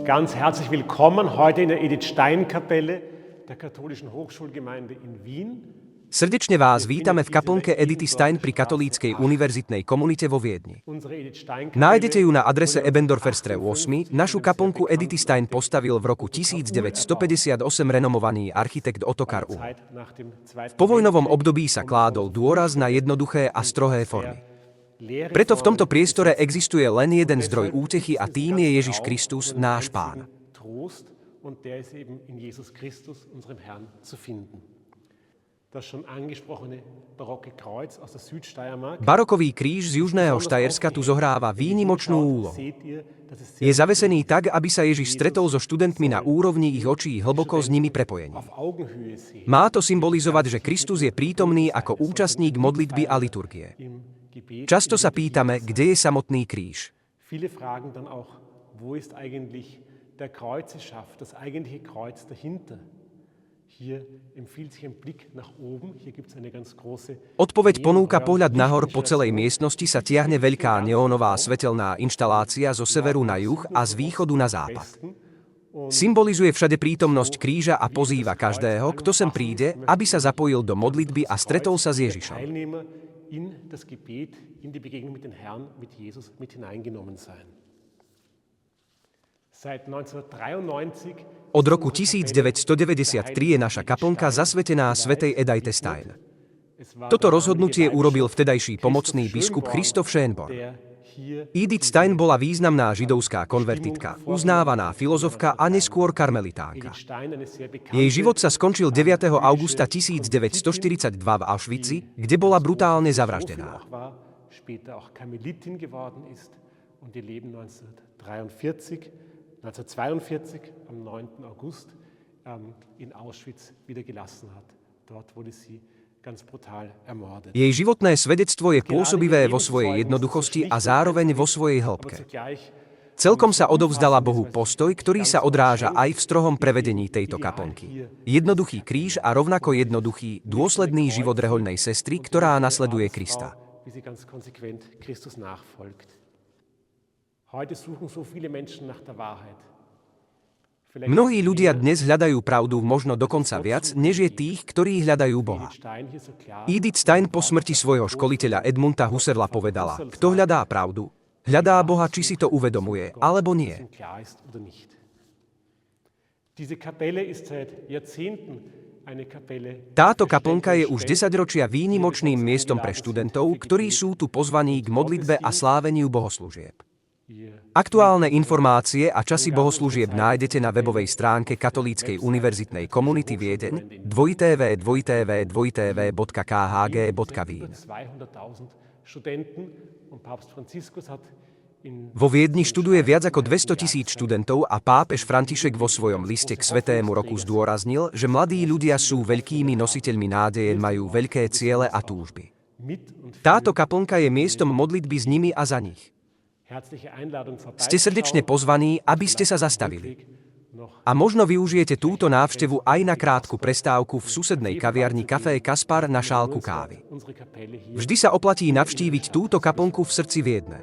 Ganz herzlich willkommen heute in der Edith Stein Kapelle der Katholischen Hochschulgemeinde in Wien. Srdečne vás vítame v kaplnke Edity Stein pri Katolíckej univerzitnej komunite vo Viedni. Nájdete ju na adrese Ebendorferstraße 8. Našu kaplnku Edity Stein postavil v roku 1958 renomovaný architekt Ottokar Uhl. V povojnovom období sa kládol dôraz na jednoduché a strohé formy. Preto v tomto priestore existuje len jeden zdroj útechy a tým je Ježiš Kristus, náš Pán. Barokový kríž z južného Štajerska tu zohráva výnimočnú úlohu. Je zavesený tak, aby sa Ježiš stretol so študentmi na úrovni ich očí hlboko s nimi prepojení. Má to symbolizovať, že Kristus je prítomný ako účastník modlitby a liturgie. Často sa pýtame, kde je samotný kríž. Odpoveď ponúka pohľad nahor. Po celej miestnosti sa tiahne veľká neónová svetelná inštalácia zo severu na juh a z východu na západ. Symbolizuje všade prítomnosť kríža a pozýva každého, kto sem príde, aby sa zapojil do modlitby a stretol sa s Ježišom. In das Gebet, in die Begegnung mit dem Herrn, mit Jesus mit hineingenommen sein. Seit 1993 Od roku 1993 je naša kaplnka zasvetená svätej Edite Stein. Toto rozhodnutie urobil vtedajší pomocný biskup Christoph Schönborn. Edith Stein bola významná židovská konvertitka, uznávaná filozofka a neskôr karmelitánka. Jej život sa skončil 9. augusta 1942 v Auschwitzi, kde bola brutálne zavraždená. Jej životné svedectvo je pôsobivé vo svojej jednoduchosti a zároveň vo svojej hĺbke. Celkom sa odovzdala Bohu postoj, ktorý sa odráža aj v strohom prevedení tejto kaplnky. Jednoduchý kríž a rovnako jednoduchý, dôsledný život rehoľnej sestry, ktorá nasleduje Krista. Mnohí ľudia dnes hľadajú pravdu možno dokonca viac, než je tých, ktorí hľadajú Boha. Edith Stein po smrti svojho školiteľa Edmunda Husserla povedala: kto hľadá pravdu, hľadá Boha, či si to uvedomuje, alebo nie. Táto kaplnka je už 10 ročia výnimočným miestom pre študentov, ktorí sú tu pozvaní k modlitbe a sláveniu bohoslúžieb. Aktuálne informácie a časy bohoslúžieb nájdete na webovej stránke Katolíckej univerzitnej komunity Viedeň www.khg.wien. Vo Viedni študuje viac ako 200 000 študentov a pápež František vo svojom liste k Svätému roku zdôraznil, že mladí ľudia sú veľkými nositeľmi nádeje, majú veľké ciele a túžby. Táto kaplnka je miestom modlitby s nimi a za nich. Ste srdečne pozvaní, aby ste sa zastavili. A možno využijete túto návštevu aj na krátku prestávku v susednej kaviarni Café Kaspar na šálku kávy. Vždy sa oplatí navštíviť túto kaplnku v srdci Viedne.